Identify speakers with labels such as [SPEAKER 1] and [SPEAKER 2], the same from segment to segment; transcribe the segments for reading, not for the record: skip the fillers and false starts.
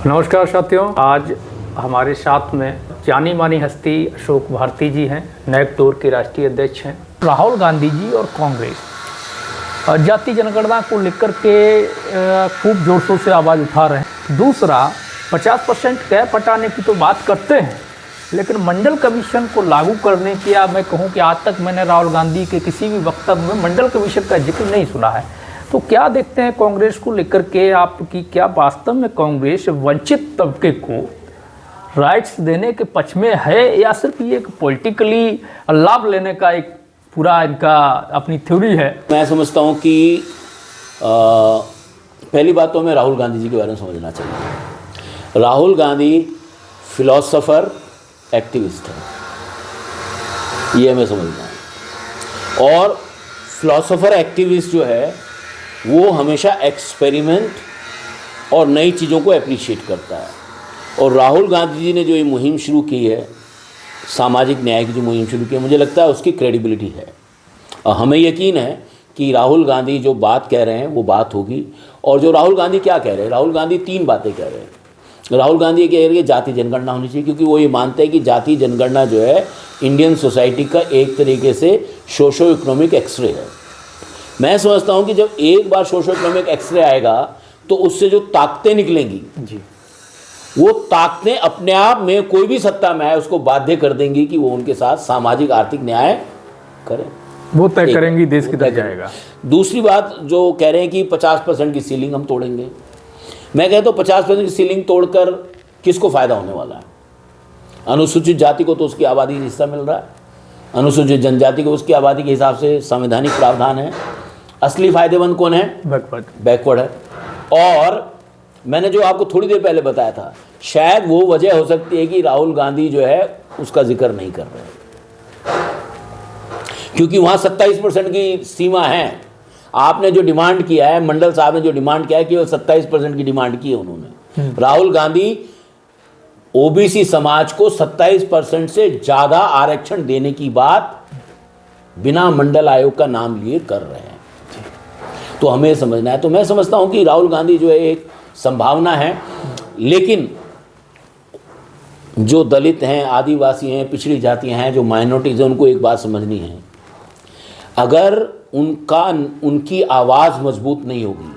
[SPEAKER 1] नमस्कार साथियों, आज हमारे साथ में जानी मानी हस्ती अशोक भारती जी हैं, नैक टूर के राष्ट्रीय अध्यक्ष हैं। राहुल गांधी जी और कांग्रेस जाति जनगणना को लेकर के खूब जोर शोर से आवाज़ उठा रहे हैं। दूसरा, 50% कैप हटाने की तो बात करते हैं, लेकिन मंडल कमीशन को लागू करने की, या मैं कहूँ कि आज तक मैंने राहुल गांधी के किसी भी वक्तव्य में मंडल कमीशन का जिक्र नहीं सुना है। तो क्या देखते हैं कांग्रेस को लेकर के आपकी, क्या वास्तव में कांग्रेस वंचित तबके को राइट्स देने के पक्ष में है, या सिर्फ ये एक पॉलिटिकली लाभ लेने का एक पूरा इनका अपनी थ्योरी है?
[SPEAKER 2] मैं समझता हूँ कि पहली बात तो हमें राहुल गांधी जी के बारे में समझना चाहिए। राहुल गांधी फिलोसोफर एक्टिविस्ट है, ये हमें समझना है। और फिलोसोफर एक्टिविस्ट जो है वो हमेशा एक्सपेरिमेंट और नई चीज़ों को अप्रिशिएट करता है। और राहुल गांधी जी ने जो ये मुहिम शुरू की है, सामाजिक न्याय की जो मुहिम शुरू की है, मुझे लगता है उसकी क्रेडिबिलिटी है। और हमें यकीन है कि राहुल गांधी जो बात कह रहे हैं वो बात होगी। और जो राहुल गांधी क्या कह रहे हैं, राहुल गांधी 3 बातें कह रहे हैं। राहुल गांधी कह रहे हैं जाति जनगणना होनी चाहिए, क्योंकि वो ये मानते हैं कि जाति जनगणना जो है इंडियन सोसाइटी का एक तरीके से सोशो इकोनॉमिक एक्सरे है। मैं समझता हूं कि जब एक बार सोशो इकोनॉमिक एक्सरे आएगा तो उससे जो ताकतें निकलेंगी जी, वो ताकतें अपने आप में कोई भी सत्ता में आए उसको बाध्य कर देंगी कि वो उनके साथ सामाजिक आर्थिक न्याय करें,
[SPEAKER 1] वो तय करेंगी, देश की तरफ जाएगा।
[SPEAKER 2] दूसरी बात जो कह रहे हैं कि 50% की सीलिंग हम तोड़ेंगे, मैं कहता हूँ 50% की सीलिंग तोड़कर किसको फ़ायदा होने वाला है? अनुसूचित जाति को तो उसकी आबादी का हिस्सा मिल रहा है, अनुसूचित जनजाति को उसकी आबादी के हिसाब से संवैधानिक प्रावधान है। असली फायदेमंद कौन है? बैकवर्ड है। और मैंने जो आपको थोड़ी देर पहले बताया था, शायद वो वजह हो सकती है कि राहुल गांधी जो है उसका जिक्र नहीं कर रहे हैं, क्योंकि वहाँ 27% की सीमा है। आपने जो डिमांड किया है, मंडल साहब ने जो डिमांड किया है, केवल 27% की डिमांड की है उन्होंने। राहुल गांधी ओबीसी समाज को 27% से ज़्यादा आरक्षण देने की बात बिना मंडल आयोग का नाम लिए कर रहे हैं। तो हमें समझना है। तो मैं समझता हूं कि राहुल गांधी जो है एक संभावना है, लेकिन जो दलित हैं, आदिवासी हैं, पिछड़ी जातियां हैं, जो माइनॉरिटीज हैं, उनको एक बात समझनी है। अगर उनकी आवाज़ मजबूत नहीं होगी,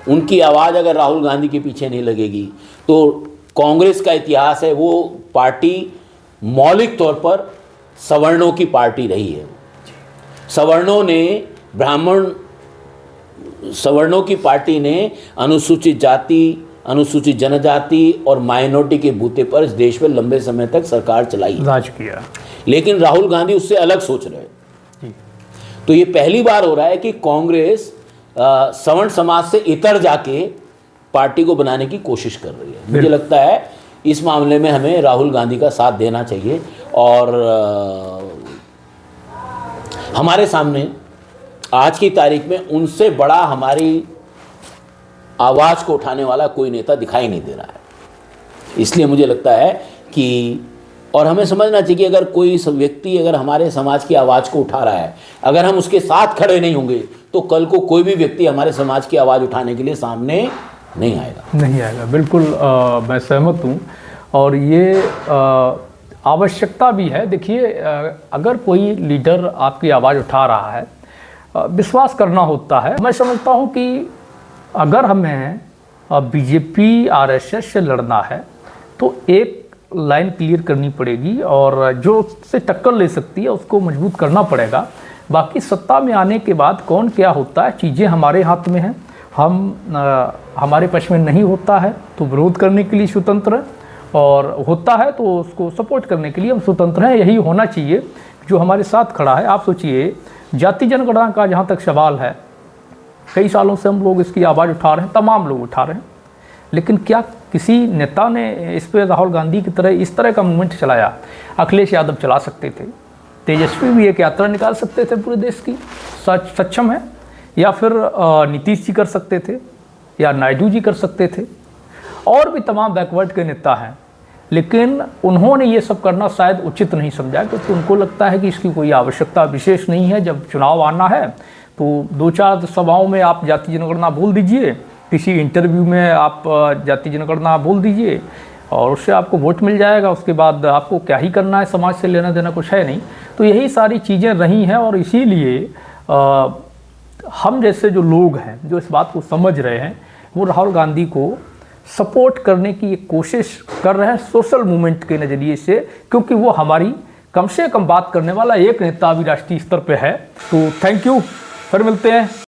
[SPEAKER 2] उनकी आवाज़ अगर राहुल गांधी के पीछे नहीं लगेगी, तो कांग्रेस का इतिहास है वो पार्टी मौलिक तौर पर सवर्णों की पार्टी रही है। सवर्णों की पार्टी ने अनुसूचित जाति, अनुसूचित जनजाति और माइनॉरिटी के बूते पर इस देश में लंबे समय तक सरकार चलाई, राज किया। लेकिन राहुल गांधी उससे अलग सोच रहे हैं। तो ये पहली बार हो रहा है कि कांग्रेस सवर्ण समाज से इतर जाके पार्टी को बनाने की कोशिश कर रही है। मुझे लगता है इस मामले में हमें राहुल गांधी का साथ देना चाहिए। और हमारे सामने आज की तारीख में उनसे बड़ा हमारी आवाज़ को उठाने वाला कोई नेता दिखाई नहीं दे रहा है। इसलिए मुझे लगता है कि, और हमें समझना चाहिए कि अगर कोई व्यक्ति अगर हमारे समाज की आवाज़ को उठा रहा है, अगर हम उसके साथ खड़े नहीं होंगे, तो कल को कोई भी व्यक्ति हमारे समाज की आवाज़ उठाने के लिए सामने नहीं आएगा।
[SPEAKER 1] बिल्कुल मैं सहमत हूँ। और ये आवश्यकता भी है। देखिए, अगर कोई लीडर आपकी आवाज़ उठा रहा है, विश्वास करना होता है। मैं समझता हूँ कि अगर हमें बीजेपी आरएसएस से लड़ना है तो एक लाइन क्लियर करनी पड़ेगी, और जो उससे टक्कर ले सकती है उसको मजबूत करना पड़ेगा। बाकी सत्ता में आने के बाद कौन क्या होता है, चीज़ें हमारे हाथ में हैं। हमारे पक्ष में नहीं होता है तो विरोध करने के लिए स्वतंत्र है, और होता है तो उसको सपोर्ट करने के लिए हम स्वतंत्र हैं। यही होना चाहिए जो हमारे साथ खड़ा है। आप सोचिए, जाति जनगणना का जहाँ तक सवाल है, कई सालों से हम लोग इसकी आवाज़ उठा रहे हैं, तमाम लोग उठा रहे हैं, लेकिन क्या किसी नेता ने इस पर राहुल गांधी की तरह इस तरह का मूवमेंट चलाया? अखिलेश यादव चला सकते थे, तेजस्वी भी एक यात्रा निकाल सकते थे पूरे देश की, सक्षम है, या फिर नीतीश जी कर सकते थे, या नायडू जी कर सकते थे, और भी तमाम बैकवर्ड के नेता हैं। लेकिन उन्होंने ये सब करना शायद उचित नहीं समझा, क्योंकि उनको लगता है कि इसकी कोई आवश्यकता विशेष नहीं है। जब चुनाव आना है तो 2-4 सभाओं में आप जाति जनगणना बोल दीजिए किसी इंटरव्यू में आप जाति जनगणना बोल दीजिए और उससे आपको वोट मिल जाएगा। उसके बाद आपको क्या ही करना है, समाज से लेना देना कुछ है नहीं। तो यही सारी चीज़ें रही हैं और इसीलिए हम जैसे जो लोग हैं जो इस बात को समझ रहे हैं वो राहुल गांधी को सपोर्ट करने की एक कोशिश कर रहे हैं सोशल मूवमेंट के नज़रिए से, क्योंकि वो हमारी कम से कम बात करने वाला एक नेता भी राष्ट्रीय स्तर पे है। तो थैंक यू, फिर मिलते हैं।